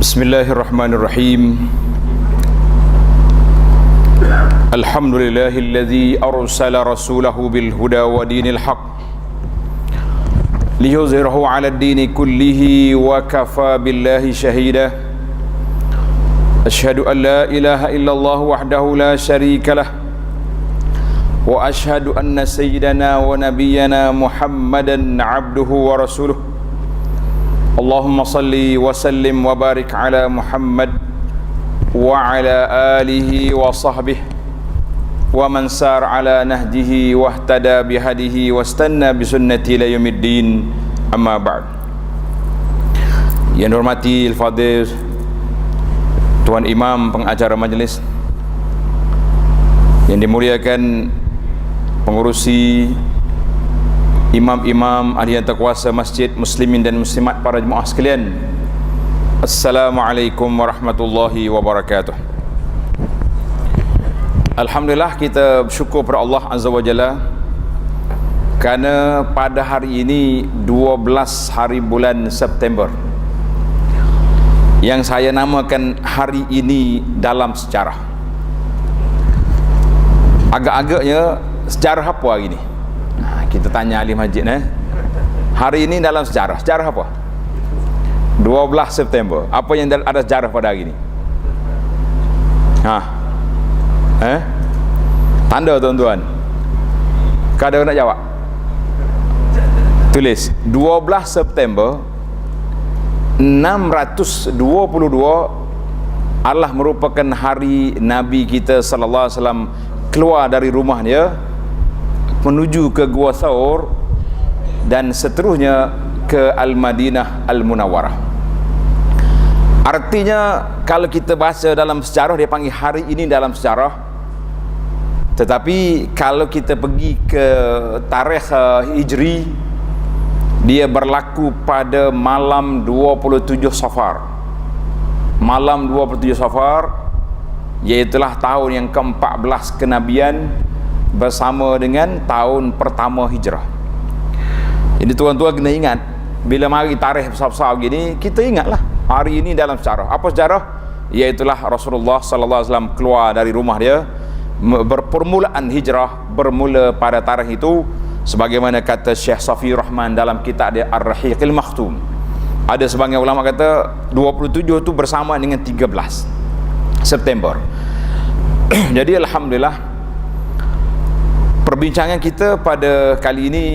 Bismillahirrahmanirrahim. Alhamdulillahilladzi arsala rasulahu bil huda wa dinil haq liyuzhirahu 'ala ad-dini kullihi wa kafa billahi shahida. Asyhadu an la ilaha illallah wahdahu la syarika lah wa asyhadu anna sayyidana wa nabiyyana Muhammadan 'abduhu wa rasuluh. Allahumma salli wa sallim wa barik ala Muhammad wa ala alihi wa sahbihi wa man sar ala nahjihi wa ihtada bihadihi wa istanna bisunnati ila yaumiddin, amma ba'd. Yang dihormati al-fadhil Tuan Imam pengacara majlis, yang dimuliakan pengurusi, imam-imam, ahli yang terkuasa masjid, muslimin dan muslimat, para jemaah sekalian, Assalamualaikum warahmatullahi wabarakatuh. Alhamdulillah, kita bersyukur kepada Allah Azza wa Jalla kerana pada hari ini 12 hari bulan September, yang saya namakan hari ini dalam sejarah. Agak-agaknya sejarah apa hari ini? Kita tanya ahli masjid, hari ini dalam sejarah apa? 12 September. Apa yang ada sejarah pada hari ini? Tanda tuan-tuan. Kada nak jawab? Tulis 12 September 622 adalah merupakan hari Nabi kita sallallahu alaihi wasallam keluar dari rumah dia menuju ke Gua Thawr dan seterusnya ke Al-Madinah Al-Munawwarah. Artinya kalau kita baca dalam sejarah dia panggil hari ini dalam sejarah, tetapi kalau kita pergi ke tarikh Hijri, dia berlaku pada malam 27 Safar. Malam 27 Safar, iaitulah tahun yang ke-14 kenabian bersama dengan tahun pertama hijrah. Jadi tuan-tuan kena ingat, bila mari tarikh besar-besar begini, kita ingatlah hari ini dalam sejarah. Apa sejarah? Iaitulah Rasulullah sallallahu alaihi wasallam keluar dari rumah dia. Permulaan hijrah bermula pada tarikh itu, sebagaimana kata Syekh Safi Rahman dalam kitab dia Ar-Rahiqil Makhtum. Ada sebagian ulama kata 27 itu bersama dengan 13 September. Jadi alhamdulillah, perbincangan kita pada kali ini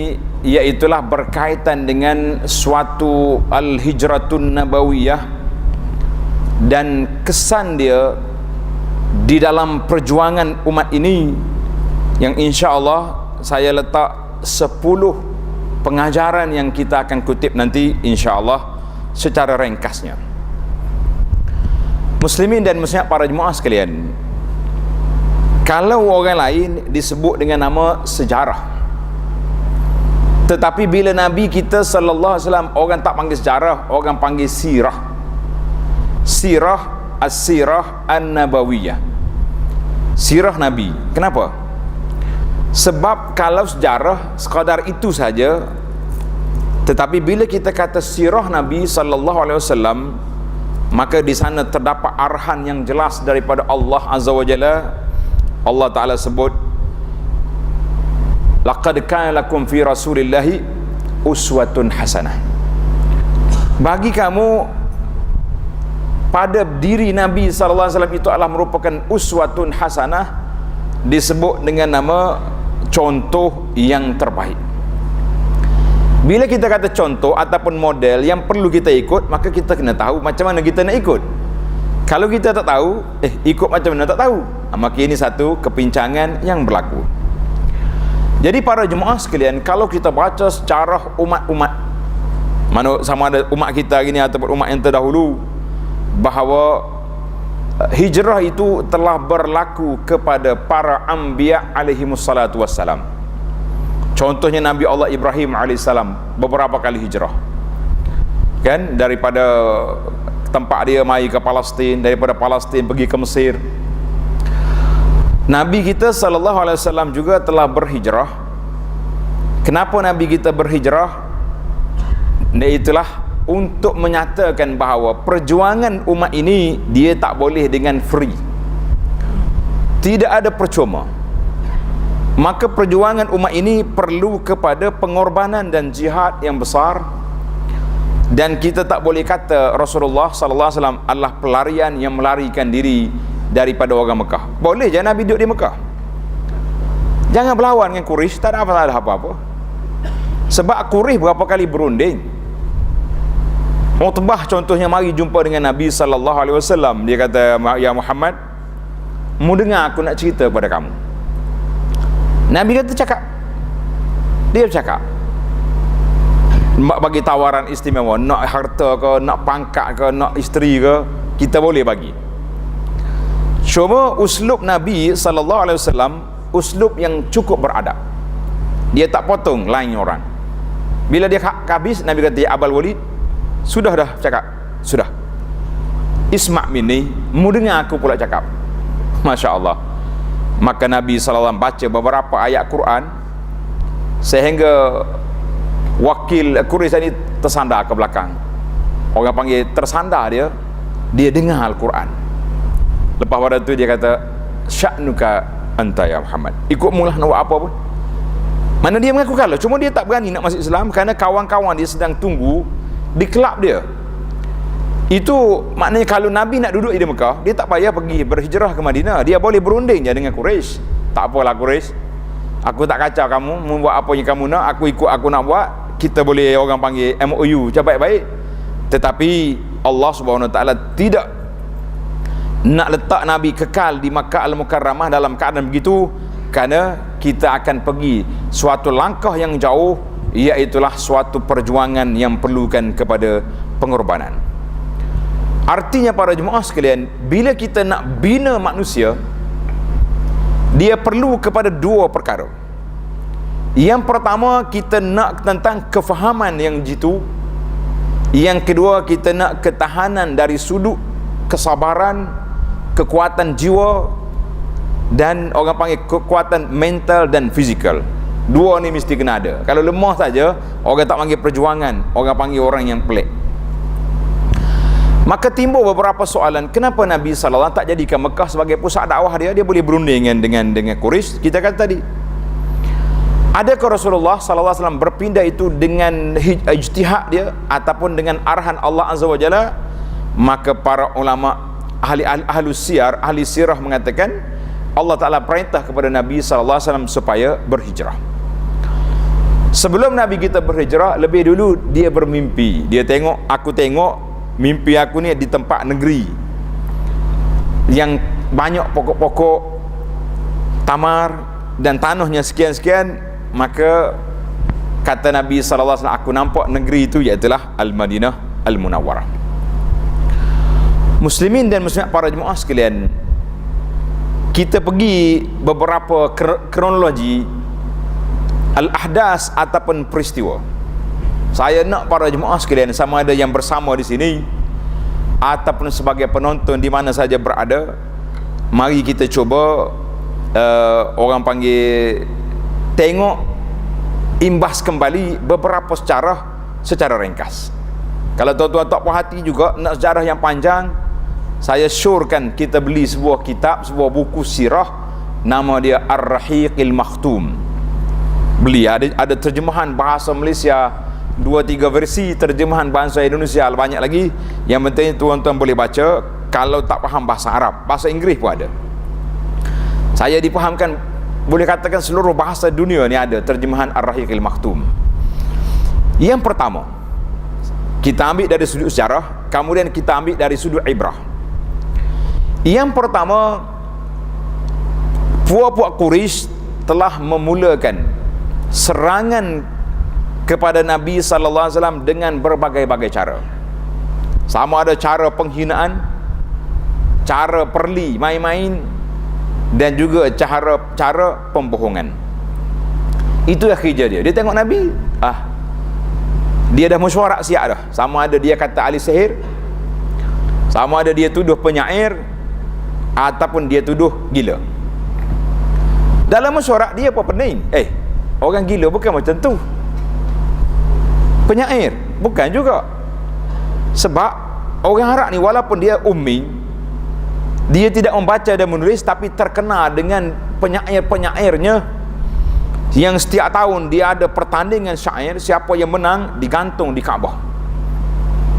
iaitulah berkaitan dengan suatu al-hijratun nabawiyah dan kesan dia di dalam perjuangan umat ini, yang insya-Allah saya letak 10 pengajaran yang kita akan kutip nanti insya-Allah secara ringkasnya. Muslimin dan muslimat, para jemaah sekalian, kalau orang lain disebut dengan nama sejarah, tetapi bila Nabi kita sallallahu alaihi wasallam, orang tak panggil sejarah, orang panggil sirah. Sirah, as-sirah an-nabawiyah, sirah Nabi. Kenapa? Sebab kalau sejarah sekadar itu saja, tetapi bila kita kata sirah Nabi sallallahu alaihi wasallam, maka di sana terdapat arahan yang jelas daripada Allah Azza wa Jalla. Allah Ta'ala sebut, laqad kana lakum fi rasulillahi uswatun hasanah. Bagi kamu pada diri Nabi sallallahu alaihi wasallam itu adalah merupakan uswatun hasanah, disebut dengan nama contoh yang terbaik. Bila kita kata contoh ataupun model yang perlu kita ikut, maka kita kena tahu macam mana kita nak ikut. Kalau kita tak tahu, ikut macam mana tak tahu, maka ini satu kepincangan yang berlaku. Jadi para jemaah sekalian, kalau kita baca sejarah umat-umat, mana sama ada umat kita ini ataupun umat yang terdahulu, bahawa hijrah itu telah berlaku kepada para anbiya alaihimussalatu wassalam. Contohnya Nabi Allah Ibrahim alaihissalam beberapa kali hijrah, kan, daripada tempat dia mai ke Palestin, daripada Palestin pergi ke Mesir. Nabi kita sallallahu alaihi wasallam juga telah berhijrah. Kenapa Nabi kita berhijrah? Itulah untuk menyatakan bahawa perjuangan umat ini dia tak boleh dengan free, tidak ada percuma. Maka perjuangan umat ini perlu kepada pengorbanan dan jihad yang besar. Dan kita tak boleh kata Rasulullah sallallahu alaihi wasallam adalah pelarian yang melarikan diri daripada orang Mekah. Boleh je Nabi duduk di Mekah, jangan berlawan dengan Quraisy, tak ada apa-apa. Sebab Quraisy berapa kali berunding. Utbah contohnya mari jumpa dengan Nabi sallallahu alaihi wasallam, dia kata, ya Muhammad, mu dengar aku nak cerita kepada kamu. Nabi kata cakap. Dia bercakap, bagi tawaran istimewa, nak harta ke, nak pangkat ke, nak isteri ke, kita boleh bagi. Cuma uslub Nabi sallallahu alaihi wasallam uslub yang cukup beradab. Dia tak potong lain orang. Bila dia habis, Nabi kata, ya Abul Walid, sudah dah cakap, sudah. Isma' minni, mu dengar aku pula cakap. Masya Allah. Maka Nabi SAW baca beberapa ayat Quran sehingga wakil Quraisy ini tersandar ke belakang. Orang panggil tersandar dia dengar Al-Quran. Lepas pada tu dia kata, sya'nuka anta ya Muhammad, ikutmu lah nak buat apa pun. Mana dia mengaku kalah, cuma dia tak berani nak masuk Islam kerana kawan-kawan dia sedang tunggu di kelab dia. Itu maknanya kalau Nabi nak duduk di Mekah, dia tak payah pergi berhijrah ke Madinah, dia boleh berunding je dengan Quraisy. Tak apalah Quraisy, aku tak kacau kamu, membuat apa yang kamu nak, aku ikut aku nak buat. Kita boleh orang panggil MOU je baik-baik. Tetapi Allah Subhanahu Wa Taala tidak nak letak Nabi kekal di Makkah Al-Mukarramah dalam keadaan begitu, kerana kita akan pergi suatu langkah yang jauh, iaitulah suatu perjuangan yang perlukan kepada pengorbanan. Artinya para jemaah sekalian, bila kita nak bina manusia, dia perlu kepada dua perkara. Yang pertama, kita nak tentang kefahaman yang jitu. Yang kedua, kita nak ketahanan dari sudut kesabaran, kekuatan jiwa, dan orang panggil kekuatan mental dan fizikal. Dua ni mesti kena ada. Kalau lemah saja, orang tak panggil perjuangan, orang panggil orang yang pelik. Maka timbul beberapa soalan, kenapa Nabi SAW tak jadikan Mekah sebagai pusat dakwah dia? Dia boleh berunding dengan Quraisy. Kita kata tadi, adakah Rasulullah SAW berpindah itu dengan ijtihad dia ataupun dengan arahan Allah Azza wa Jalla? Maka para ulama ahli sirah mengatakan Allah Ta'ala perintah kepada Nabi SAW supaya berhijrah. Sebelum Nabi kita berhijrah, lebih dulu dia bermimpi. Dia tengok, aku tengok mimpi aku ni di tempat negeri yang banyak pokok-pokok tamar dan tanahnya sekian-sekian. Maka kata Nabi SAW, aku nampak negeri itu iaitulah Al-Madinah Al-Munawwarah. Muslimin dan muslimat para jemaah sekalian, kita pergi beberapa kronologi al-ahdas ataupun peristiwa. Saya nak para jemaah sekalian, sama ada yang bersama di sini ataupun sebagai penonton di mana saja berada, mari kita cuba orang panggil tengok, imbas kembali beberapa secara ringkas. Kalau tuan-tuan tak puas hati juga nak sejarah yang panjang, saya syorkan kita beli sebuah kitab, sebuah buku sirah, nama dia Ar-Rahiqil Makhtum. Beli, ada terjemahan bahasa Malaysia 2-3 versi, terjemahan bahasa Indonesia banyak lagi. Yang penting tuan-tuan boleh baca. Kalau tak faham bahasa Arab, bahasa Inggeris pun ada. Saya dipahamkan, boleh katakan seluruh bahasa dunia ni ada terjemahan Ar-Rahiqil Makhtum. Yang pertama, kita ambil dari sudut sejarah, kemudian kita ambil dari sudut ibrah. Yang pertama, puak-puak Quraisy telah memulakan serangan kepada Nabi sallallahu alaihi wasallam dengan berbagai-bagai cara. Sama ada cara penghinaan, cara perli main-main, dan juga cara pembohongan. Itulah kerja dia. Dia tengok Nabi, dia dah mesyuarat siap dah. Sama ada dia kata ahli sihir, sama ada dia tuduh penyair, ataupun dia tuduh gila. Dalam mesyuarat dia apa pening? Orang gila bukan macam tu. Penyair bukan juga. Sebab orang Arab ni walaupun dia ummi, dia tidak membaca dan menulis, tapi terkenal dengan penyair-penyairnya yang setiap tahun dia ada pertandingan syair, siapa yang menang digantung di Kaabah.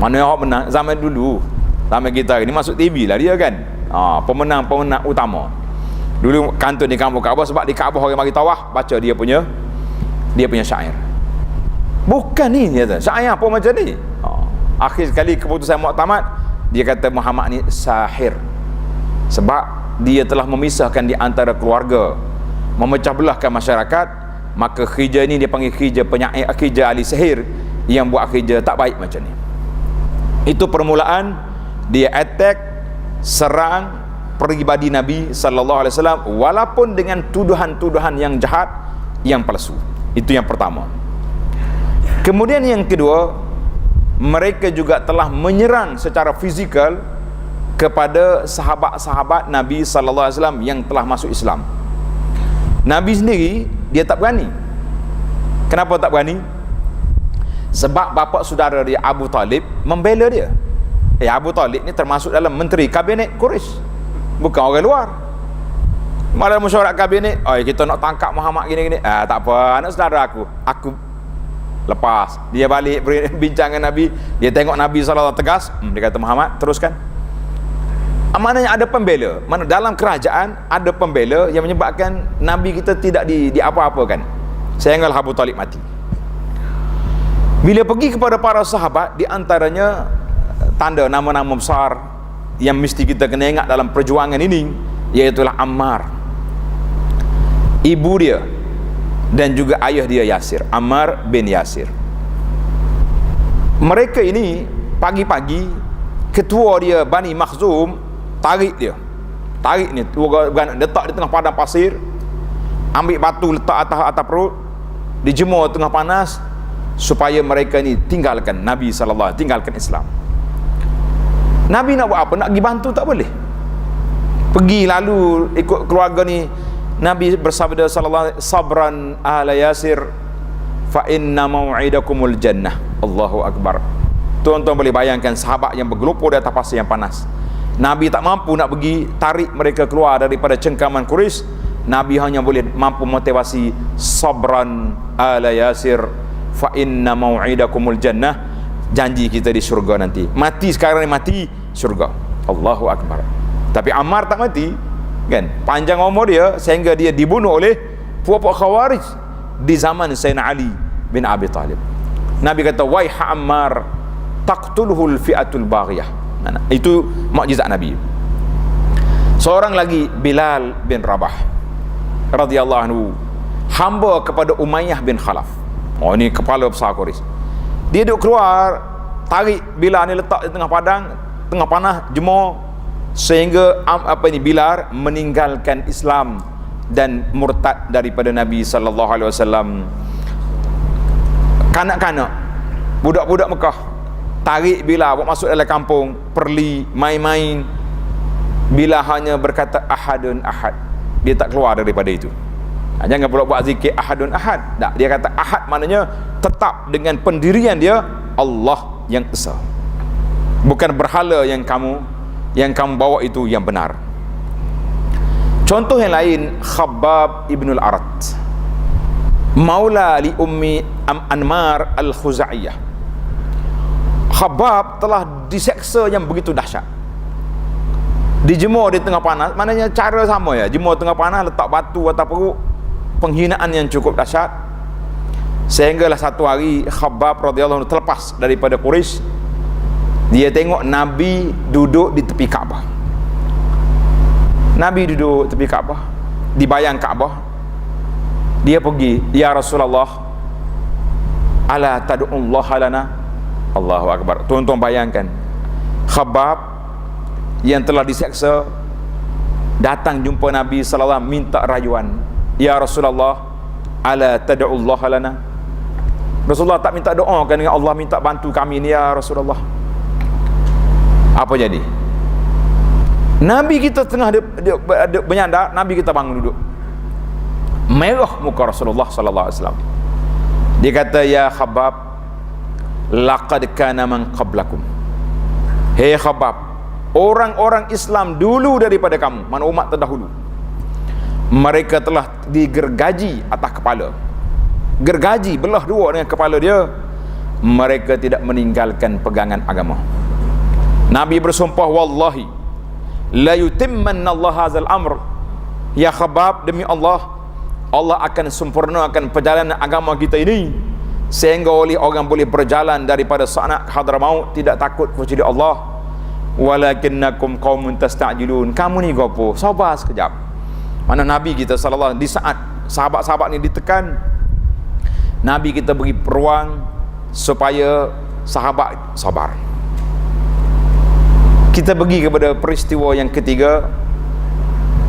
Mana yang menang zaman dulu, zaman kita ni masuk TV lah dia kan, pemenang-pemenang utama dulu kantor di kampung Kaabah, sebab di Kaabah orang mari tawaf baca dia punya syair. Bukan ni dia syair apa macam ni. Akhir sekali keputusan muktamad, dia kata Muhammad ni sahir, sebab dia telah memisahkan di antara keluarga, memecah belahkan masyarakat. Maka kerja ni dia panggil kerja penyair, kerja ahli sihir yang buat kerja tak baik macam ni. Itu permulaan dia attack, serang peribadi Nabi sallallahu alaihi wasallam, walaupun dengan tuduhan-tuduhan yang jahat, yang palsu. Itu yang pertama. Kemudian yang kedua, mereka juga telah menyerang secara fizikal kepada sahabat-sahabat Nabi sallallahu alaihi wasallam yang telah masuk Islam. Nabi sendiri dia tak berani. Kenapa tak berani? Sebab bapa saudara dia Abu Talib membela dia. Abu Talib ni termasuk dalam menteri kabinet Quraisy, bukan orang luar. Malah mesyuarat kabinet, kita nak tangkap Muhammad gini-gini. Tak apa, anak saudara aku lepas. Dia balik bincang dengan Nabi, dia tengok Nabi SAW tegas, dia kata Muhammad teruskan. Maknanya ada pembela. Mana dalam kerajaan ada pembela yang menyebabkan Nabi kita tidak di apa-apakan, sehinggalah Abu Talib mati. Bila pergi kepada para sahabat, di antaranya tanda nama-nama besar yang mesti kita kena ingat dalam perjuangan ini, iaitulah Ammar, ibu dia dan juga ayah dia Yasir, Ammar bin Yasir. Mereka ini pagi-pagi, ketua dia Bani Makhzum tarik ni letak di tengah padang pasir, ambil batu letak atas perut, dijemur tengah panas, supaya mereka ni tinggalkan Nabi sallallahu alaihi wasallam, tinggalkan Islam. Nabi nak buat apa? Nak pergi bantu tak boleh. Pergi lalu ikut keluarga ni, Nabi bersabda sallallahu alaihi wasallam, sabran ahla Yasir fa inna mau'idakumul jannah. Allahu akbar. Tuan-tuan boleh bayangkan sahabat yang bergelumpur di atas pasir yang panas. Nabi tak mampu nak pergi tarik mereka keluar daripada cengkaman Quraisy. Nabi hanya boleh mampu motivasi, sabran ala Yasir fa inna mau'idakumul jannah, janji kita di syurga nanti. Mati sekarang ni, mati syurga. Allahu akbar. Tapi Ammar tak mati kan, panjang umur dia sehingga dia dibunuh oleh puak-puak Khawarij di zaman Sayyidina Ali bin Abi Talib. Nabi kata, waiha Ammar taqtuluhul fi'atul baghiyah. Itu mukjizat Nabi. Seorang lagi, Bilal bin Rabah radhiyallahu anhu, hamba kepada Umayyah bin Khalaf. Ini kepala besar Quraisy. Dia duduk keluar, tarik Bilal ni, letak di tengah padang, tengah panah, jemur, sehingga Bilal meninggalkan Islam dan murtad daripada Nabi sallallahu alaihi wasallam. Kanak-kanak, budak-budak Mekah tarik Bilal buat masuk dalam kampung, perli main-main. Bilal hanya berkata ahadun ahad, dia tak keluar daripada itu. Jangan pula buat zikir ahadun ahad. Tak, dia kata ahad maknanya tetap dengan pendirian dia, Allah yang esa, bukan berhala yang kamu bawa itu yang benar. Contoh yang lain, Khabbab ibnul Arat, maula li ummi Anmar al-Khuzaiyah. Khabbab telah diseksa yang begitu dahsyat, dijemur di tengah panas. Maknanya cara sama ya, jemur tengah panas, letak batu atas perut, penghinaan yang cukup dahsyat. Sehinggalah satu hari Khabbab radhiyallahu anhu terlepas daripada Quraisy. Dia tengok Nabi duduk di tepi Kaabah. Nabi duduk tepi Kaabah, di bayang Kaabah. Dia pergi, ya Rasulullah, ala tad'ullaha lana. Allahu akbar. Tuan-tuan bayangkan, Khabbab yang telah diseksa datang jumpa Nabi sallallahu alaihi wasallam, minta rayuan, ya Rasulullah, ala tad'ullaha lana. Rasulullah tak minta doa kan dengan Allah, minta bantu kami ni ya Rasulullah. Apa jadi? Nabi kita tengah benyandar, Nabi kita bangun duduk. Merah muka Rasulullah sallallahu alaihi wasallam. Dia kata, ya Khabbab, laqad kana man qablakum Hei Khabbab, orang-orang Islam dulu daripada kamu, mana umat terdahulu, mereka telah digergaji atas kepala, gergaji belah dua dengan kepala dia, mereka tidak meninggalkan pegangan agama. Nabi bersumpah, wallahi la yutimmanna Allah hazal amr, ya Khabbab, demi Allah, Allah akan sempurnakan perjalanan agama kita ini sehingga oleh orang boleh berjalan daripada Sa'na ke Hadramaut tidak takut kepada Allah. Walakinnakum qaumun tasta'jilun, kamu ni gopo, sabar sekejap. Mana Nabi kita sallallahu di saat sahabat-sahabat ni ditekan, Nabi kita beri peluang supaya sahabat sabar. Kita pergi kepada peristiwa yang ketiga,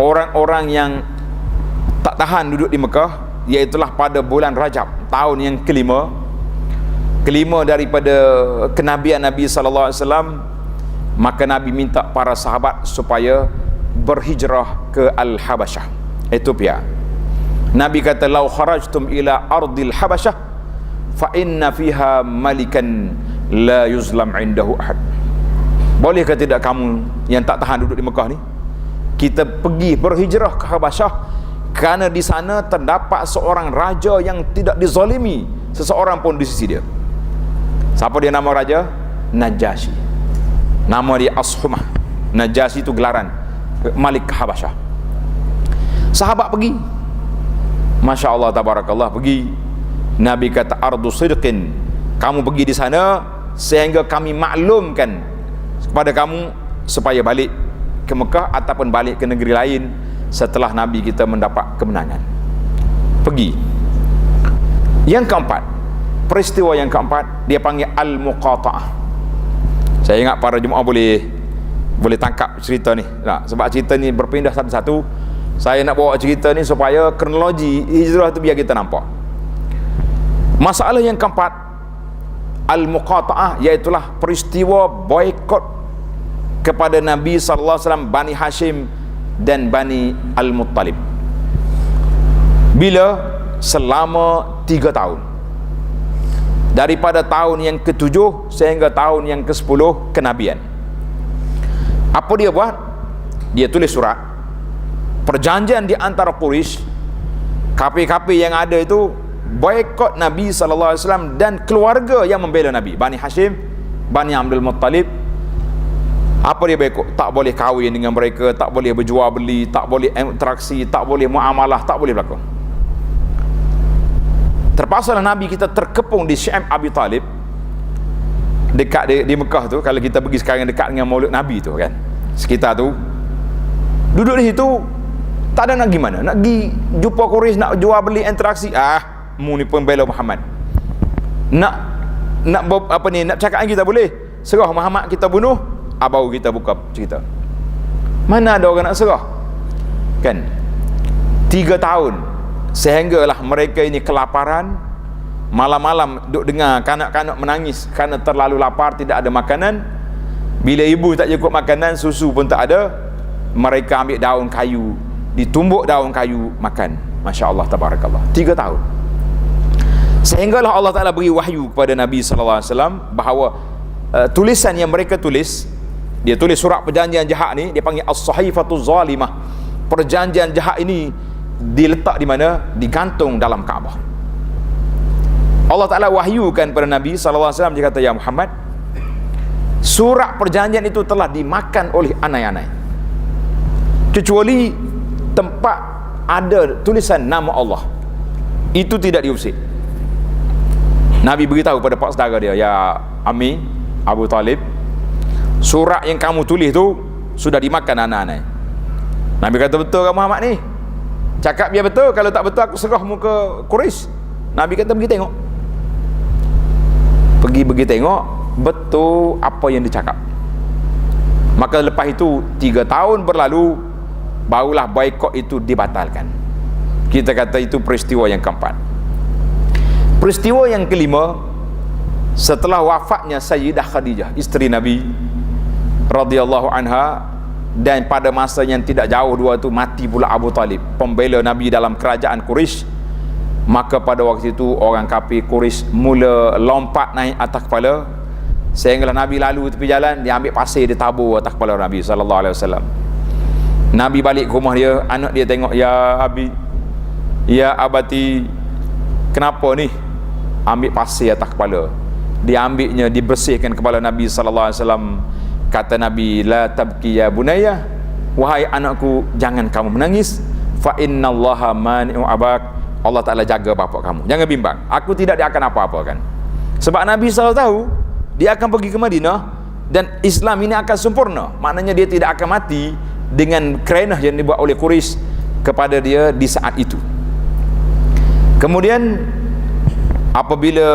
orang-orang yang tak tahan duduk di Mekah, iaitulah pada bulan Rajab tahun yang kelima daripada kenabian Nabi sallallahu alaihi wasallam. Maka Nabi minta para sahabat supaya berhijrah ke Al-Habasyah, Ethiopia. Nabi kata, lau kharajtum ila ardil Habasyah fa inna fiha malikan la yuzlam indahu ahad. Bolehkah tidak kamu yang tak tahan duduk di Mekah ni, kita pergi berhijrah ke Habasyah, kerana di sana terdapat seorang raja yang tidak dizalimi seseorang pun di sisi dia. Siapa dia nama raja? Najasyi. Nama dia Ashumah. Najasyi itu gelaran Malik Habasyah. Sahabat pergi, Masya Allah, tabarakallah, pergi. Nabi kata, ardu sidqin, kamu pergi di sana sehingga kami maklumkan kepada kamu supaya balik ke Mekah ataupun balik ke negeri lain setelah Nabi kita mendapat kemenangan. Pergi. Yang keempat, peristiwa yang keempat, dia panggil Al-Muqata'ah. Saya ingat para jemaah boleh tangkap cerita ni, tak? Sebab cerita ni berpindah satu-satu. Saya nak bawa cerita ni supaya kronologi hijrah tu biar kita nampak. Masalah yang keempat, Al-Muqata'ah, iaitulah peristiwa boikot kepada Nabi sallallahu alaihi wasallam Bani Hashim dan Bani Al-Muttalib. Bila? Selama 3 tahun, daripada tahun yang ke-7 sehingga tahun yang ke-10 kenabian. Apa dia buat? Dia tulis surat perjanjian di antara Quraisy, kafir-kafir yang ada itu boikot Nabi sallallahu alaihi wasallam dan keluarga yang membela Nabi, Bani Hashim, Bani Abdul Muttalib. Apa dia boikot? Tak boleh kahwin dengan mereka, tak boleh berjual beli, tak boleh interaksi, tak boleh muamalah, tak boleh berlaku. Terpaksa Nabi kita terkepung di Syi'ab Abi Talib, dekat di Mekah tu. Kalau kita pergi sekarang dekat dengan Maulid Nabi tu kan, sekitar tu, duduk di situ, tak ada nak gimana, nak pergi jumpa Quraisy, nak jual beli interaksi. Mu ni pembela Muhammad, nak apa ni, nak cakap kita boleh, serah Muhammad kita bunuh, baru kita buka cerita. Mana ada orang nak serah kan? 3 tahun sehinggalah mereka ini kelaparan. Malam-malam duk dengar kanak-kanak menangis kerana terlalu lapar, tidak ada makanan. Bila ibu tak cukup makanan, susu pun tak ada, mereka ambil daun kayu, ditumbuk daun kayu makan. Masya Allah, tabarakallah. 3 tahun. Sehinggalah Allah Ta'ala beri wahyu kepada Nabi SAW bahawa tulisan yang mereka tulis, dia tulis surat perjanjian jahat ni, dia panggil As-Sahifatul Zalimah. Perjanjian jahat ini diletak di mana? Digantung dalam Kaabah. Allah Ta'ala wahyukan kepada Nabi SAW, dia kata, ya Muhammad, surat perjanjian itu telah dimakan oleh anai-anai, kecuali tempat ada tulisan nama Allah, itu tidak diusik. Nabi beritahu pada pak saudara dia, ya Ami Abu Talib, surat yang kamu tulis tu sudah dimakan anak-anak. Nabi kata, betul ke Muhammad ni? Cakap biar betul, kalau tak betul aku serahmu ke Quraisy. Nabi kata, pergi tengok. Pergi tengok, betul apa yang dicakap. Maka lepas itu 3 tahun berlalu, barulah boikot itu dibatalkan. Kita kata itu peristiwa yang keempat. Peristiwa yang kelima, setelah wafatnya Sayyidah Khadijah, isteri Nabi radhiyallahu anha, dan pada masa yang tidak jauh dua itu mati pula Abu Talib, pembela Nabi dalam kerajaan Quraisy. Maka pada waktu itu orang kafir Quraisy mula lompat naik atas kepala Sehinggalah Nabi lalu tepi jalan, dia ambil pasir, dia tabur atas kepala Nabi sallallahu alaihi wasallam. Nabi balik ke rumah dia, anak dia tengok, ya abi, ya abati, kenapa ni ambil pasir atas kepala? Dia ambilnya, dibersihkan kepala Nabi sallallahu alaihi wasallam. Kata Nabi, la tabki ya bunayya, wahai anakku, jangan kamu menangis, fa innallaha mani'u abak, Allah Ta'ala jaga bapa kamu, jangan bimbang, aku tidak dia akan apa-apakan. Sebab Nabi SAW tahu dia akan pergi ke Madinah dan Islam ini akan sempurna, maknanya dia tidak akan mati dengan kerenah yang dibuat oleh Quraisy kepada dia di saat itu. Kemudian apabila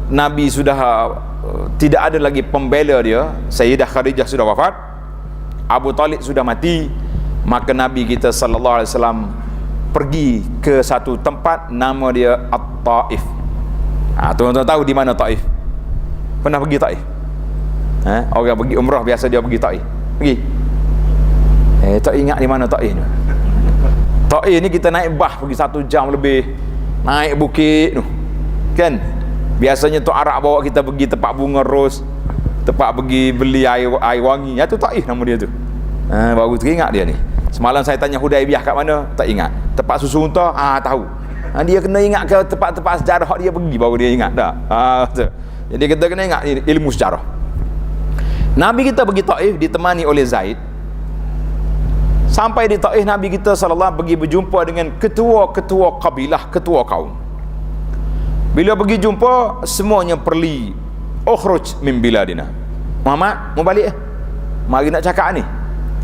Nabi sudah tidak ada lagi pembela dia, Sayyidah Khadijah sudah wafat, Abu Talib sudah mati, maka Nabi kita sallallahu alaihi wasallam pergi ke satu tempat nama dia At-Taif. Tuan-tuan tahu di mana Taif? Pernah pergi Taif? Orang pergi umrah biasa dia pergi Taif. Pergi? Tak ingat di mana Taif ni. Taif ni kita naik bah pergi 1 jam lebih, naik bukit tu. Kan? Biasanya tu Arab bawa kita pergi tempat bunga ros, tempat pergi beli air wangi. Tu Taif nama dia tu. Baru teringat dia ni. Semalam saya tanya Hudaibiyah kat mana, tak ingat. Tempat susu unta, tahu. Dia kena ingat ke tempat-tempat sejarah dia pergi baru dia ingat dah. Jadi kita kena ingat ilmu sejarah. Nabi kita pergi Taif ditemani oleh Zaid. Sampai di Taif, Nabi kita sallallahu pergi berjumpa dengan ketua-ketua kabilah, ketua kaum. Bila pergi jumpa, semuanya perli. Ukhruj min biladina. Muhammad, mau balik mari nak cakap ni.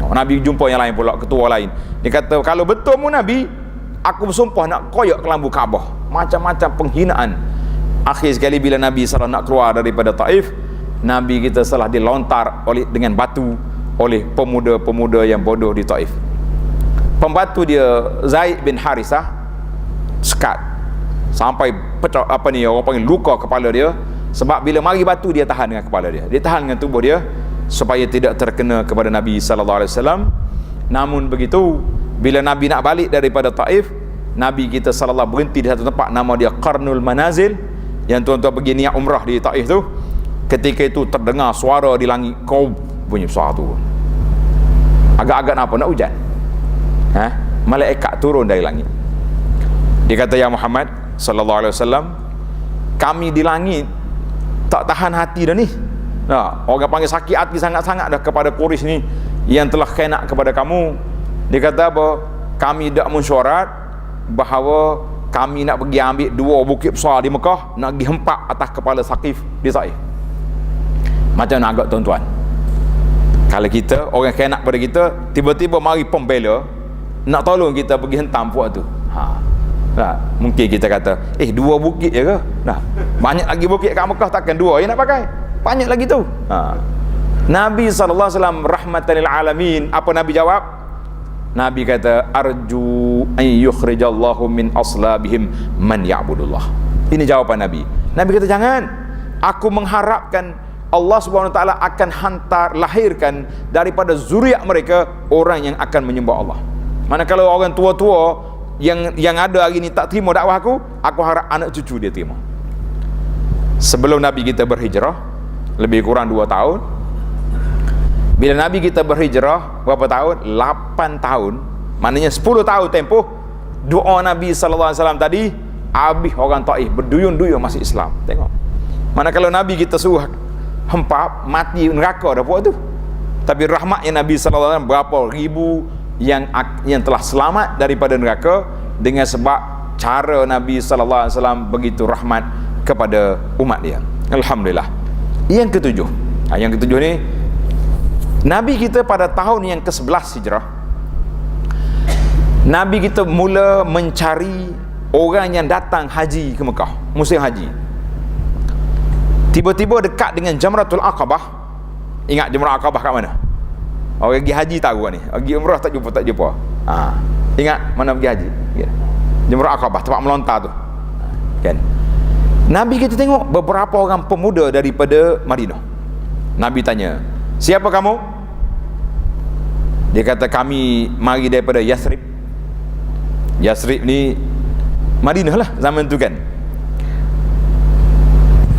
Nabi jumpa yang lain pula, ketua lain. Dia kata, kalau betul mu Nabi, aku bersumpah nak koyak kelambu Kaabah. Macam-macam penghinaan. Akhir sekali bila Nabi SAW nak keluar daripada Taif, Nabi kita salah dilontar dengan batu oleh pemuda-pemuda yang bodoh di Taif. Pembantu dia Zaid bin Harisah sekat sampai pecah, orang panggil luka kepala dia. Sebab bila mari batu, dia tahan dengan kepala dia, dia tahan dengan tubuh dia supaya tidak terkena kepada Nabi sallallahu alaihi wasallam. Namun begitu, bila Nabi nak balik daripada Taif, Nabi kita sallallahu berhenti di satu tempat nama dia Qarnul Manazil. Yang tuan-tuan pergi niat umrah di Taif tu, ketika itu terdengar suara di langit, kau bunyi suara tu agak-agak nak hujan. Malaikat turun dari langit. Dia kata, ya Muhammad sallallahu alaihi wasallam, kami di langit tak tahan hati dah ni. Orang panggil sakit hati sangat-sangat dah kepada Quraisy ni yang telah khianat kepada kamu. Dia kata apa? Kami dak mesyuarat bahawa kami nak pergi ambil 2 bukit besar di Mekah, nak pergi hempak atas kepala Saqif di Taif. Macam mana agak tuan-tuan? Kalau kita, orang khianat pada kita, tiba-tiba mari pembela nak tolong kita pergi hentam puak tu. Mungkin kita kata, 2 bukit je ke? Banyak lagi bukit kat Mekah, takkan 2 yang nak pakai? Banyak lagi tu. Nabi SAW rahmatan lil alamin, apa Nabi jawab? Nabi kata, arju an yukhrijallahu min aslabihim man ya'budullah. Ini jawapan Nabi. Nabi kata, jangan, aku mengharapkan Allah Subhanahu wa taala akan lahirkan daripada zuriat mereka orang yang akan menyembah Allah. Mana kalau orang tua-tua yang ada hari ni tak terima dakwah aku harap anak cucu dia terima. Sebelum Nabi kita berhijrah lebih kurang 2 tahun, bila Nabi kita berhijrah berapa tahun? 8 tahun. Maknanya 10 tahun tempoh doa Nabi sallallahu alaihi wasallam tadi, habis orang Taif berduyun-duyun masuk Islam. Tengok. Mana kalau Nabi kita suruh hempap, mati neraka dah buat tu. Tapi rahmatnya Nabi sallallahu alaihi wasallam, berapa ribu yang telah selamat daripada neraka dengan sebab cara Nabi sallallahu alaihi wasallam begitu rahmat kepada umat dia. Alhamdulillah. Yang ketujuh. Yang ketujuh ni, Nabi kita pada tahun yang ke-11 Hijrah, Nabi kita mula mencari orang yang datang haji ke Mekah, musim haji. Tiba-tiba dekat dengan Jamratul Aqabah. Ingat Jamratul Aqabah kat mana? Orang pergi haji tahu ni. Pergi umrah tak jumpa. Ingat mana pergi haji? Jamratul Aqabah, tempat melontar tu. Kan? Nabi kita tengok beberapa orang pemuda daripada Madinah. Nabi tanya, siapa kamu? Dia kata, kami mari daripada Yathrib. Yathrib ni Madinah lah zaman tu kan.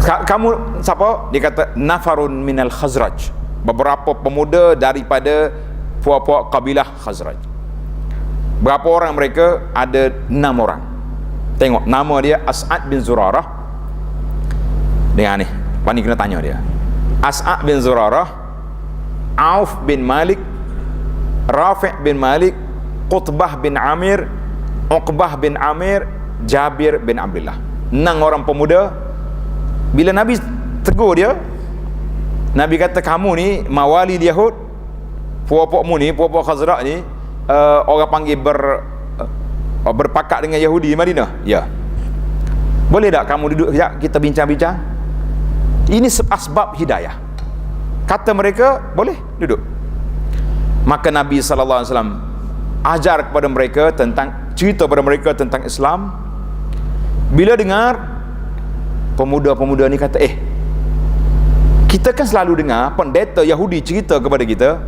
Kamu siapa? Dia kata nafarun minal Khazraj, beberapa pemuda daripada puak-puak kabilah Khazraj. Berapa orang mereka? Ada 6 orang. Tengok nama dia As'ad bin Zurarah. Dengar ni, Pani kena tanya dia. As'ad bin Zurarah, Auf bin Malik, Rafi' bin Malik, Qutbah bin Amir, Uqbah bin Amir, Jabir bin Abdullah. 6 orang pemuda. Bila Nabi tegur dia, Nabi kata, kamu ni mawali Yahud, puak-puakmu ni, puak-puak Khazraj ni, orang panggil berpakat dengan Yahudi di Madinah. Ya. Boleh tak kamu duduk sekejap, kita bincang-bincang? Ini asbab hidayah. Kata mereka, boleh duduk. Maka Nabi SAW ajar kepada mereka tentang, cerita kepada mereka tentang Islam. Bila dengar, pemuda-pemuda ni kata, kita kan selalu dengar pendeta Yahudi cerita kepada kita,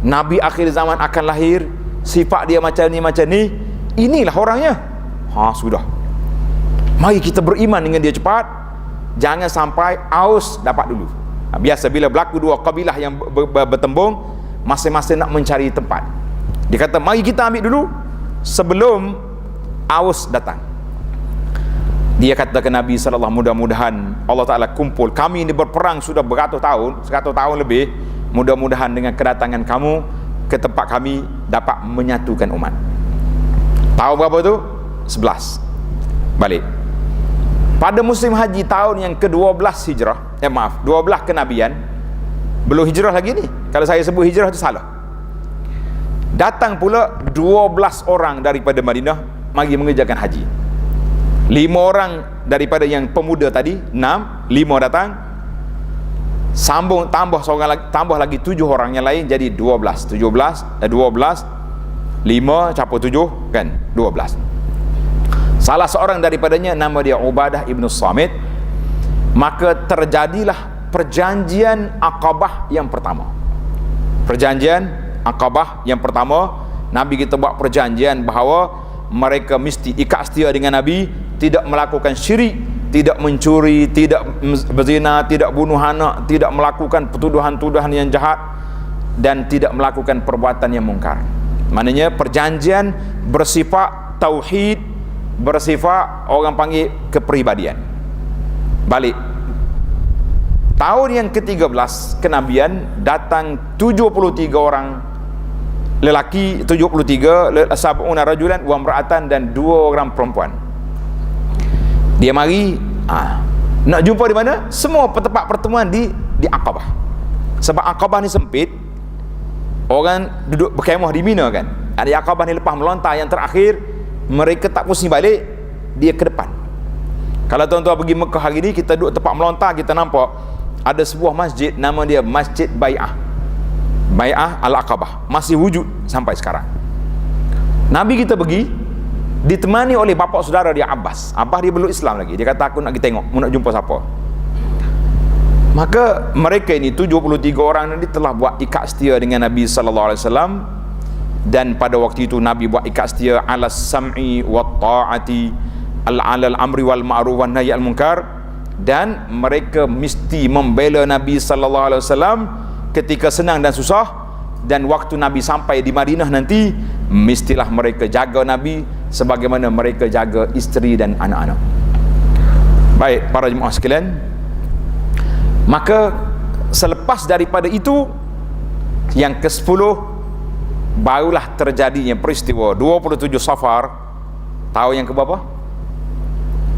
Nabi akhir zaman akan lahir, sifat dia macam ni, inilah orangnya. Sudah, mari kita beriman dengan dia cepat, jangan sampai Aus dapat dulu. Biasa bila berlaku dua kabilah yang bertembung, masing-masing nak mencari tempat. Dia kata, mari kita ambil dulu sebelum Aus datang. Dia kata ke Nabi SAW, mudah-mudahan Allah Ta'ala kumpul kami ini berperang sudah beratus tahun, 100 tahun lebih, mudah-mudahan dengan kedatangan kamu ke tempat kami dapat menyatukan umat. Tahun berapa tu? 11 balik. Pada musim haji tahun yang ke-12 hijrah, 12 kenabian, belum hijrah lagi ni. Kalau saya sebut hijrah tu salah. Datang pula 12 orang daripada Madinah mari mengerjakan haji. 5 orang daripada yang pemuda tadi, 6, 5 datang, sambung tambah seorang lagi, tambah lagi 7 orang yang lain, jadi 12, 5 campur 7 kan 12. Salah seorang daripadanya nama dia Ubadah ibn Samit. Maka terjadilah perjanjian Aqabah yang pertama. Perjanjian Aqabah yang pertama, Nabi kita buat perjanjian bahawa mereka mesti ikat setia dengan Nabi, tidak melakukan syirik, tidak mencuri, tidak berzina, tidak bunuh anak, tidak melakukan tuduhan-tuduhan yang jahat, dan tidak melakukan perbuatan yang mungkar. Maknanya perjanjian bersifat tauhid, bersifat orang panggil kepribadian. Balik tahun yang ke-13 kenabian, datang 73 orang lelaki, 73 sab'una rajulan wa imra'atan, dan 2 orang perempuan. Dia mari nak jumpa di mana? Semua tempat pertemuan di Aqabah. Sebab Aqabah ni sempit, orang duduk berkemah di Mina kan. Ada Aqabah ni lepas melontar yang terakhir, mereka tak pusing balik, dia ke depan. Kalau tuan-tuan pergi Mekah hari ni, kita duduk tempat melontar, kita nampak ada sebuah masjid, nama dia Masjid Bai'ah Al-Aqabah, masih wujud sampai sekarang. Nabi kita pergi ditemani oleh bapa saudara dia Abbas. Dia belum Islam lagi. Dia kata, aku nak pergi tengok, nak jumpa siapa. Maka mereka ini 73 orang ini telah buat ikat setia dengan Nabi SAW. Dan pada waktu itu Nabi buat ikat setia ala sam'i wa ta'ati, al amri wal ma'ruf wan nahy al munkar, dan mereka mesti membela Nabi SAW ketika senang dan susah. Dan waktu Nabi sampai di Madinah nanti, mestilah mereka jaga Nabi sebagaimana mereka jaga isteri dan anak-anak. Baik para jemaah sekalian, maka selepas daripada itu, yang ke-10 barulah terjadinya peristiwa 27 Safar tahun yang ke berapa?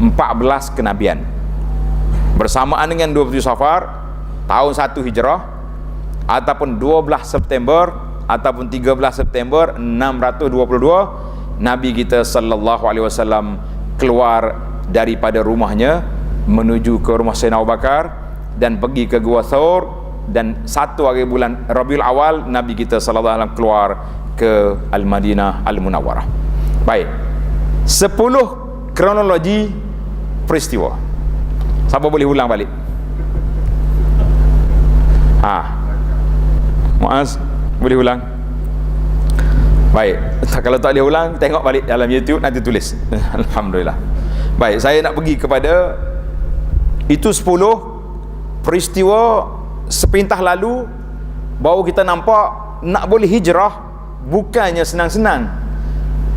14 kenabian. Bersamaan dengan 27 Safar tahun 1 Hijrah, ataupun 12 September ataupun 13 September 622, Nabi kita sallallahu alaihi wasallam keluar daripada rumahnya menuju ke rumah Sayyidina Abu Bakar dan pergi ke Gua Thawr. Dan 1 hari bulan Rabiul Awal, Nabi kita sallallahu alaihi wasallam keluar ke Al-Madinah Al-Munawwarah. Baik, 10 kronologi peristiwa. Siapa boleh ulang balik? Muaz, boleh ulang? Baik, kalau tak boleh ulang, tengok balik dalam YouTube, nanti tulis. Alhamdulillah. Baik, saya nak pergi kepada Itu 10 peristiwa sepintah lalu baru kita nampak nak boleh hijrah bukannya senang-senang.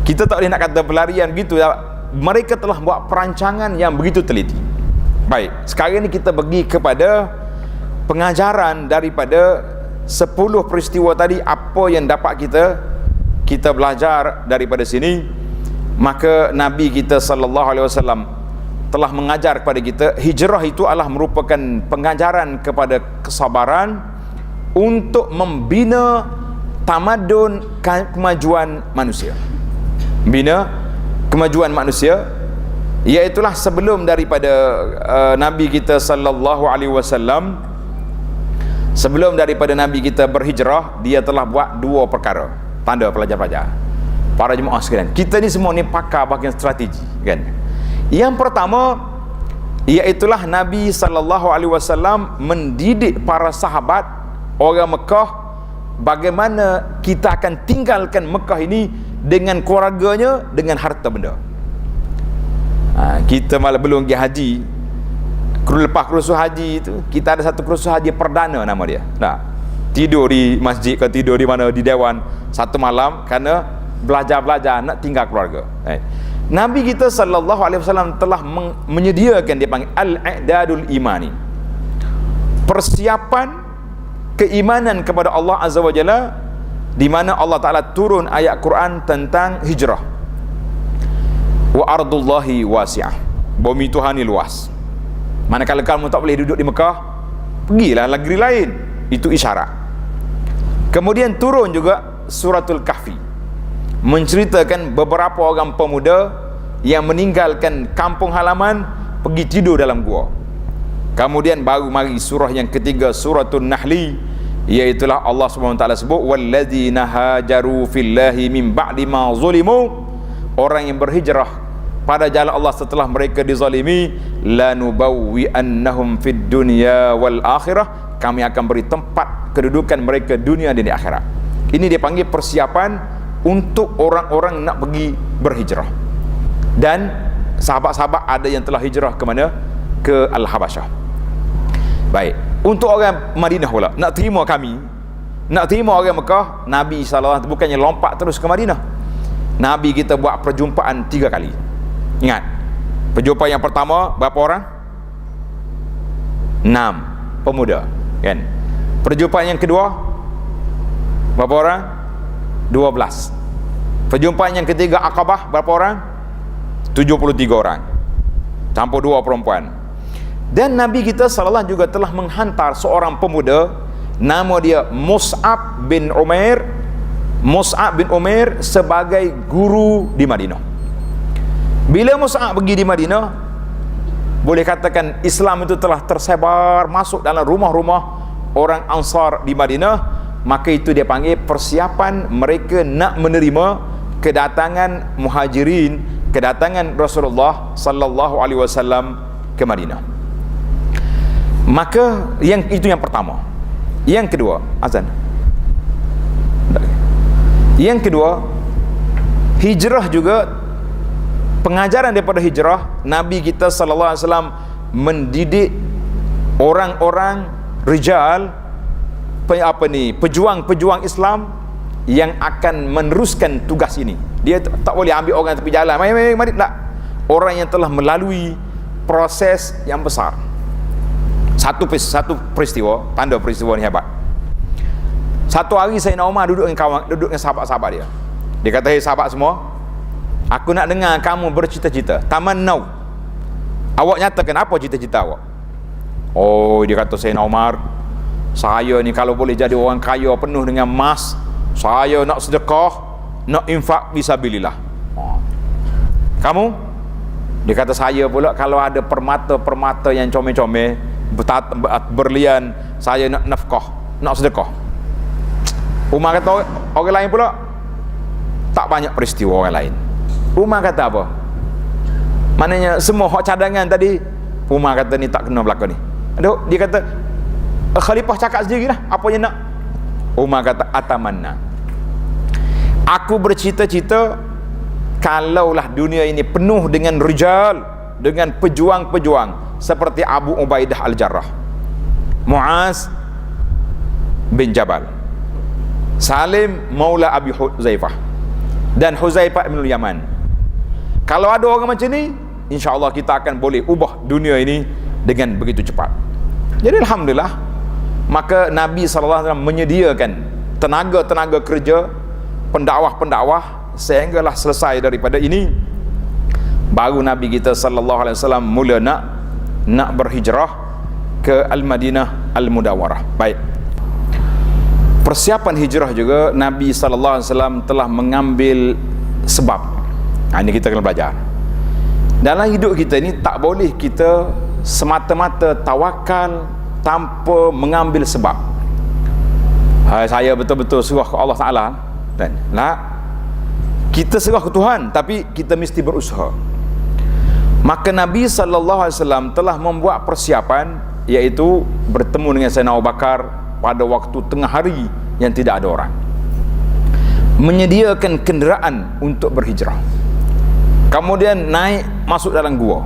Kita tak boleh nak kata pelarian begitu. Mereka telah buat perancangan yang begitu teliti. Baik, sekarang ni kita pergi kepada pengajaran daripada 10 peristiwa tadi, apa yang dapat kita belajar daripada sini. Maka Nabi kita sallallahu alaihi wasallam telah mengajar kepada kita, hijrah itu adalah merupakan pengajaran kepada kesabaran untuk membina tamadun kemajuan manusia. Bina kemajuan manusia, iaitulah sebelum daripada Nabi kita sallallahu alaihi wasallam, sebelum daripada Nabi kita berhijrah, dia telah buat 2 perkara. Tanda pelajar-pelajar, para jemaah sekalian, kita ni semua ni pakar bahagian strategi, kan? Yang pertama, iaitulah Nabi sallallahu alaihi wasallam mendidik para sahabat orang Mekah bagaimana kita akan tinggalkan Mekah ini dengan keluarganya, dengan harta benda. Kita malah belum pergi haji. Lepas kursus haji itu, kita ada satu kursus haji perdana nama dia. Tidur di masjid ke tidur di mana, di dewan satu malam kerana belajar nak tinggal keluarga. Nabi kita sallallahu alaihi wasallam telah menyediakan, dia panggil al-i'dadul imani, persiapan keimanan kepada Allah Azza wa Jalla, di mana Allah Ta'ala turun ayat Quran tentang hijrah. Wa ardullahi wasi'ah, bumi Tuhan ni luas. Manakala kamu tak boleh duduk di Mekah, pergilah negeri lain, itu isyarat. Kemudian turun juga suratul Kahfi, menceritakan beberapa orang pemuda yang meninggalkan kampung halaman pergi tidur dalam gua. Kemudian baru mari surah yang ketiga, suratul Nahli, iaitulah Allah SWT sebut walladzina hajaru fillahi min ba'di ma zulimu, orang yang berhijrah pada jalan Allah setelah mereka dizalimi, lanubawwi'annahum fid dunya wal akhirah, kami akan beri tempat kedudukan mereka dunia dan di akhirat. Ini dia panggil persiapan untuk orang-orang nak pergi berhijrah. Dan sahabat-sahabat ada yang telah hijrah ke mana? Ke Al-Habasyah. Baik, untuk orang Madinah pula, nak terima kami, nak terima orang Mekah, Nabi SAW bukannya lompat terus ke Madinah. Nabi kita buat perjumpaan 3 kali. Ingat, perjumpaan yang pertama berapa orang? 6 pemuda, kan? Perjumpaan yang kedua berapa orang? 12. Perjumpaan yang ketiga Aqabah berapa orang? 73 orang, campur 2 perempuan. Dan Nabi kita sallallahu juga telah menghantar seorang pemuda, nama dia Mus'ab bin Umair. Mus'ab bin Umair sebagai guru di Madinah. Bila Mus'ab pergi di Madinah, boleh katakan Islam itu telah tersebar masuk dalam rumah-rumah orang Ansar di Madinah. Maka itu dia panggil persiapan mereka nak menerima kedatangan muhajirin, kedatangan Rasulullah sallallahu alaihi wasallam ke Madinah. Maka itu yang pertama. Yang kedua, azan. Yang kedua, hijrah juga, pengajaran daripada hijrah, Nabi kita sallallahu alaihi wasallam mendidik orang-orang rijal, pejuang-pejuang Islam yang akan meneruskan tugas ini. Dia tak boleh ambil orang tepi jalan, mari tak. Orang yang telah melalui proses yang besar. Satu peristiwa, tanda peristiwa ni hebat. Satu hari Sayyidina Umar duduk dengan sahabat-sahabat dia. Dia kata, "Hei sahabat semua, aku nak dengar kamu bercita-cita. Tamannau. Awak nyatakan apa cita-cita awak?" Oh, dia kata Sayyidina Umar, "Saya ni kalau boleh jadi orang kaya penuh dengan emas, saya nak sedekah, nak infak fisabilillah." Kamu? Dia kata, "Saya pula kalau ada permata-permata yang comel-comel, berlian, saya nak nafkah, nak sedekah." Umar kata, orang lain pula tak banyak peristiwa orang lain. Umar kata apa? Maknanya semua hak cadangan tadi, Umar kata ni tak kena berlaku ni. Dia kata, Khalifah cakap sendirilah apa yang nak. Umar kata, atamanna, aku bercita-cita kalaulah dunia ini penuh dengan rijal, dengan pejuang-pejuang seperti Abu Ubaidah Al-Jarrah, Muaz bin Jabal, Salim Maula Abi Huzaifah, dan Huzaifah bin Yaman. Kalau ada orang macam ni, insya-Allah kita akan boleh ubah dunia ini dengan begitu cepat. Jadi alhamdulillah, maka Nabi sallallahu alaihi wasallam menyediakan tenaga-tenaga kerja, pendakwah-pendakwah sehinggalah selesai daripada ini. Baru Nabi kita sallallahu alaihi wasallam mula nak berhijrah ke Al-Madinah Al-Mudawwarah. Baik. Persiapan hijrah juga Nabi sallallahu alaihi wasallam telah mengambil sebab. Ini kita kena belajar. Dalam hidup kita ni tak boleh kita semata-mata tawakal tanpa mengambil sebab. Saya betul-betul serah ke Allah Taala, dan kita serah ke Tuhan, tapi kita mesti berusaha. Maka Nabi sallallahu alaihi wasallam telah membuat persiapan, iaitu bertemu dengan Sayyidina Abu Bakar pada waktu tengah hari yang tidak ada orang, menyediakan kenderaan untuk berhijrah, kemudian naik masuk dalam gua.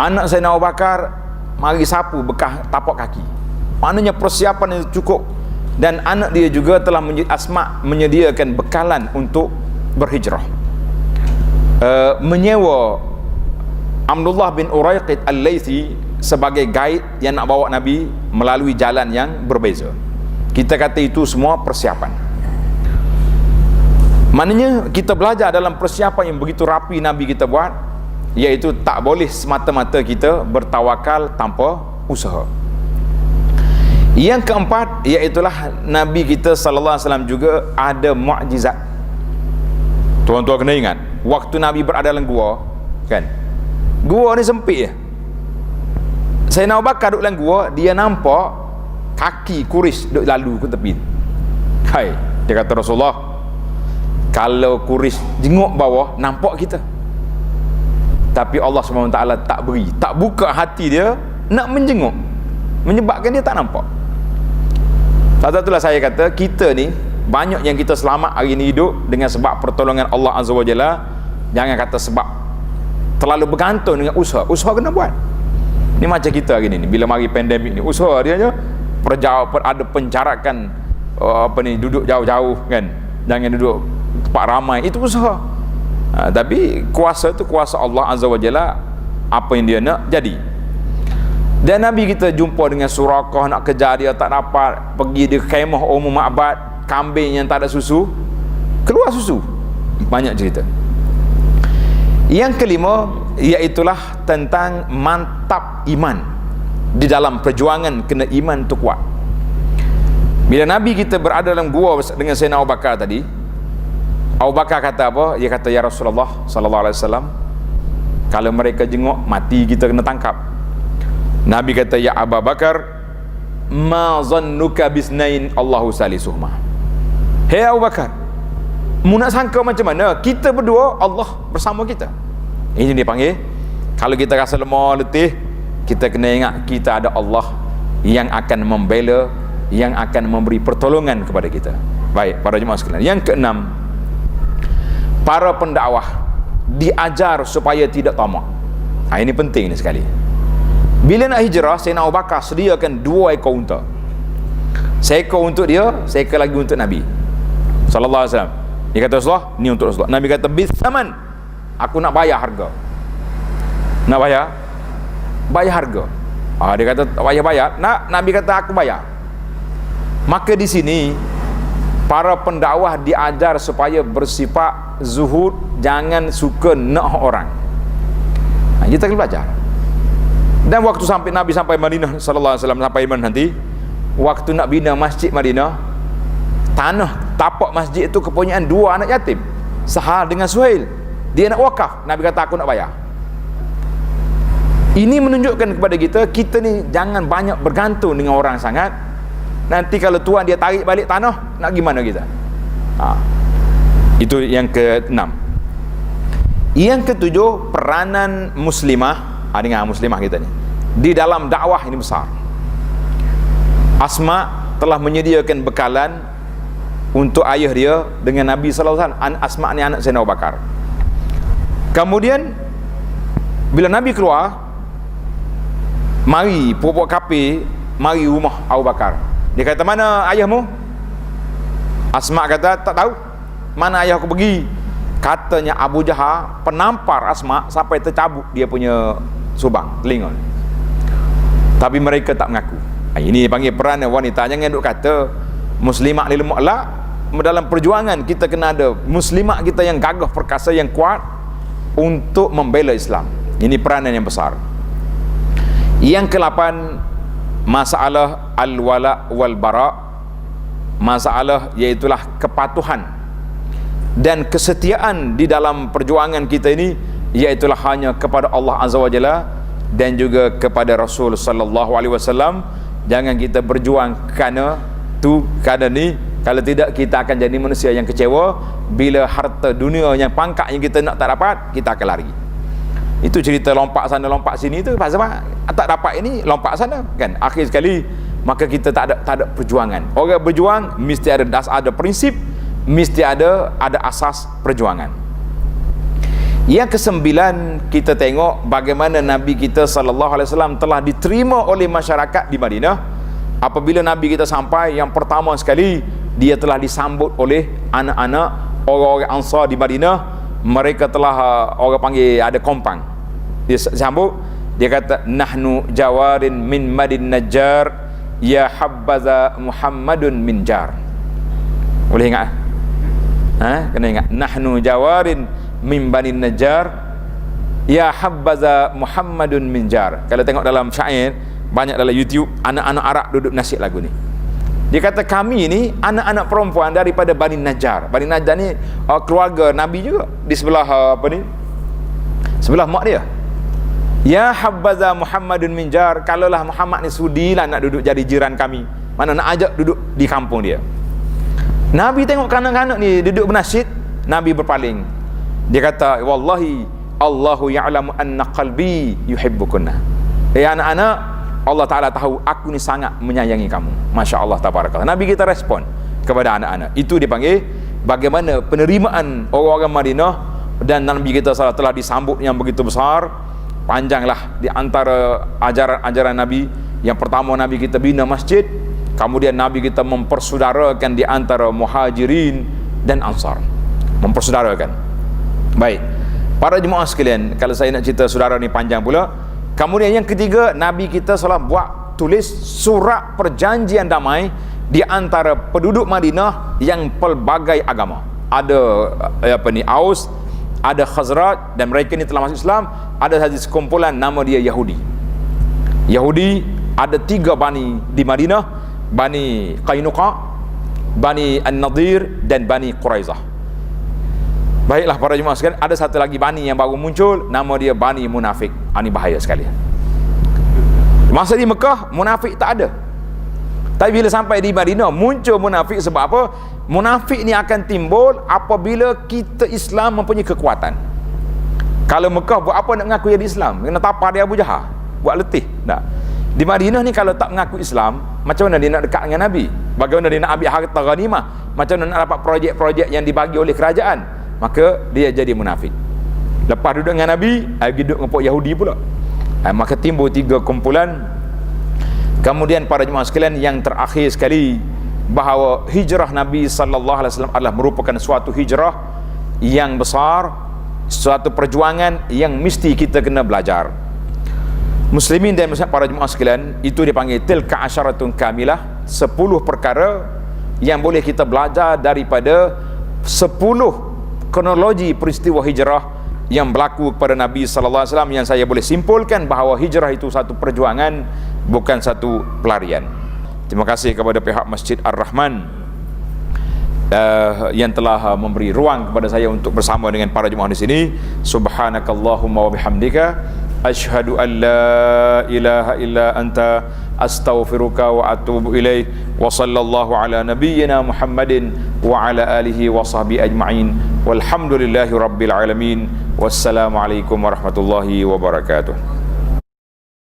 Anak Sayyidina Abu Bakar mari sapu bekas tapak kaki, maknanya persiapan itu cukup. Dan anak dia juga telah Asma menyediakan bekalan untuk berhijrah, menyewa Abdullah bin Uraiqid Al-Laythi sebagai guide yang nak bawa Nabi melalui jalan yang berbeza. Kita kata itu semua persiapan. Maknanya kita belajar dalam persiapan yang begitu rapi Nabi kita buat, iaitu tak boleh semata-mata kita bertawakal tanpa usaha. Yang keempat, iaitulah Nabi kita sallallahu alaihi wasallam juga ada mukjizat. Tuan-tuan kena ingat, waktu Nabi berada dalam gua, kan, gua ni sempit je. Sayyidina Abu Bakar duduk dalam gua, dia nampak kaki Quraisy duduk lalu ke tepi. Dia kata, Rasulullah, kalau Quraisy jenguk bawah, nampak kita. Tapi Allah SWT tak beri, tak buka hati dia nak menjenguk, menyebabkan dia tak nampak. Itulah saya kata, kita ni banyak yang kita selamat hari ni hidup dengan sebab pertolongan Allah Azza wa Jalla. Jangan kata sebab, terlalu bergantung dengan usaha. Usaha kena buat. Ni macam kita hari ni, bila mari pandemik ni, usaha dia je ada pencarakan duduk jauh-jauh, kan, jangan duduk tempat ramai, itu usaha. Tapi kuasa tu kuasa Allah Azza wa Jalla, apa yang dia nak jadi. Dan Nabi kita jumpa dengan Surakah, nak kejar dia tak dapat, pergi di kemah umum ma'bad, kambing yang tak ada susu, keluar susu. Banyak cerita. Yang kelima, iaitulah tentang mantap iman. Di dalam perjuangan kena iman tu kuat. Bila Nabi kita berada dalam gua dengan Sayyidina Abu Bakar tadi, Abu Bakar kata apa? Dia kata, ya Rasulullah sallallahu alaihi wasallam, kalau mereka jenguk, mati kita kena tangkap. Nabi kata, ya Abu Bakar, ma zannuka bisnain Allahu salisuhuma. Hei Abu Bakar, mu nak sangka macam mana kita berdua Allah bersama kita? Ini dia panggil, kalau kita rasa lemah letih, kita kena ingat kita ada Allah yang akan membela, yang akan memberi pertolongan kepada kita. Baik, para jemaah sekalian, yang keenam, para pendakwah diajar supaya tidak tamak. Ini penting ni sekali. Bila nak hijrah, Sayyidina Abu Bakar sediakan 2 ekor unta. Seekor untuk dia, seekor lagi untuk Nabi sallallahu alaihi wasallam. Dia kata, Rasulullah, ni untuk Rasulullah. Nabi kata, bisaman, aku nak bayar harga. Nak bayar harga. Dia kata tak payah bayar. Nabi kata, aku bayar. Maka di sini para pendakwah diajar supaya bersifat zuhud, jangan suka nak orang. Kita kena belajar. Dan waktu sampai Nabi sampai Madinah sallallahu alaihi wasallam, sampai Madinah nanti, waktu nak bina masjid Madinah, tanah tapak masjid itu kepunyaan 2 anak yatim, Sahal dengan Suhail. Dia nak wakaf. Nabi kata, aku nak bayar. Ini menunjukkan kepada kita ni jangan banyak bergantung dengan orang sangat. Nanti kalau tuan dia tarik balik tanah, nak gimana kita? Itu yang ke-6. Yang ke-7, peranan muslimah. Dengan muslimah kita ni di dalam dakwah ini besar. Asma telah menyediakan bekalan untuk ayah dia dengan Nabi sallallahu alaihi wasallam. Asma ni anak Sayyidina Abu Bakar. Kemudian Bila Nabi keluar, mari puak-puak kafir mari rumah Abu Bakar. Dia kata, mana ayahmu? Asma kata, tak tahu mana ayah aku pergi. Katanya Abu Jahal penampar Asma sampai tercabut dia punya subang telinga. Tapi mereka tak mengaku. Ini panggil peran wanita. Jangan duk kata muslimat lil mu'la. Dalam perjuangan kita kena ada muslimat kita yang gagah perkasa, yang kuat untuk membela Islam. Ini peranan yang besar. Yang ke-8, masalah al-wala wal bara. Masalah iaitulah kepatuhan dan kesetiaan di dalam perjuangan kita ini, iaitulah hanya kepada Allah Azza wa Jalla dan juga kepada Rasul sallallahu alaihi wasallam. Jangan kita berjuang kerana tu, kerana ni. Kalau tidak, kita akan jadi manusia yang kecewa. Bila harta dunia yang pangkat yang kita nak tak dapat, kita akan lari. Itu cerita lompat sana lompat sini tu, pasal tak dapat ini lompat sana kan. Akhir sekali maka kita tak ada perjuangan. Orang berjuang mesti ada prinsip, mesti ada asas perjuangan. Yang ke-9, kita tengok bagaimana Nabi kita sallallahu alaihi wasallam telah diterima oleh masyarakat di Madinah. Apabila Nabi kita sampai, yang pertama sekali dia telah disambut oleh anak-anak orang-orang Ansar di Madinah. Mereka telah orang panggil ada kompang. Dia sambut, dia kata, nahnu jawarin min madin najjar ya habbaza Muhammadun min jar. Boleh ingat? Kena ingat. Nahnu jawarin min bani najjar ya habbaza Muhammadun min jar. Kalau tengok dalam syair banyak dalam YouTube, anak-anak Arab duduk nasyid lagu ni. Dia kata, kami ni anak-anak perempuan daripada Bani Najjar. Bani Najjar ni keluarga Nabi juga, di sebelah sebelah mak dia. Ya habbaza Muhammadun min jar. Kalaulah Muhammad ni sudilah nak duduk jadi jiran kami, mana nak ajak duduk di kampung dia. Nabi tengok kanak-kanak ni duduk bernasyid, Nabi berpaling. Dia kata, wallahi Allahu ya'lamu anna qalbi yuhibbukunna. Anak-anak, Allah Ta'ala tahu aku ni sangat menyayangi kamu. Masya Allah tabarakallah. Nabi kita respon kepada anak-anak. Itu dipanggil bagaimana penerimaan orang-orang Madinah. Dan Nabi kita telah disambut yang begitu besar. Panjanglah di antara ajaran-ajaran Nabi. Yang pertama, Nabi kita bina masjid. Kemudian Nabi kita mempersaudarakan di antara muhajirin dan ansar. Mempersaudarakan. Baik, para jemaah sekalian, kalau saya nak cerita saudara ni panjang pula. Kemudian yang ketiga, Nabi kita tulis surat perjanjian damai di antara penduduk Madinah yang pelbagai agama. Ada Aus, ada Khazraj, dan mereka ni telah masuk Islam. Ada satu sekumpulan nama dia Yahudi. Yahudi ada 3 bani di Madinah, Bani Qainuqa, Bani An-Nadir dan Bani Quraizah. Baiklah para jemaah sekalian, ada satu lagi bani yang baru muncul, nama dia Bani Munafik. Ini bahaya sekali. Masa di Mekah, munafik tak ada. Tapi bila sampai di Madinah, muncul munafik. Sebab apa? Munafik ni akan timbul apabila kita Islam mempunyai kekuatan. Kalau Mekah, buat apa nak mengaku jadi Islam? Kena tapar dia Abu Jahal, buat letih. Tak. Di Madinah ni kalau tak mengaku Islam, macam mana dia nak dekat dengan Nabi? Bagaimana dia nak ambil harta ghanimah? Macam mana nak dapat projek-projek yang dibagi oleh kerajaan? Maka dia jadi munafik. Lepas duduk dengan Nabi, duduk dengan Yahudi pula. Maka timbul 3 kumpulan. Kemudian para jemaah sekalian, yang terakhir sekali, bahawa hijrah Nabi sallallahu alaihi wasallam adalah merupakan suatu hijrah yang besar, suatu perjuangan yang mesti kita kena belajar. Muslimin dan muslimat para jemaah sekalian, itu dipanggil tilka asyaratun kamilah, 10 perkara yang boleh kita belajar daripada 10 kronologi peristiwa hijrah yang berlaku kepada Nabi sallallahu alaihi wasallam, yang saya boleh simpulkan bahawa hijrah itu satu perjuangan, bukan satu pelarian. Terima kasih kepada pihak Masjid Ar-Rahman yang telah memberi ruang kepada saya untuk bersama dengan para jemaah di sini. Subhanakallahumma wa bihamdika asyhadu an la ilaha illa anta astaghfiruka wa atubu ilaik. Wa sallallahu ala nabiyyina Muhammadin wa ala alihi wa sahbihi ajma'in. Walhamdulillahi rabbil alamin. Wassalamualaikum warahmatullahi wabarakatuh.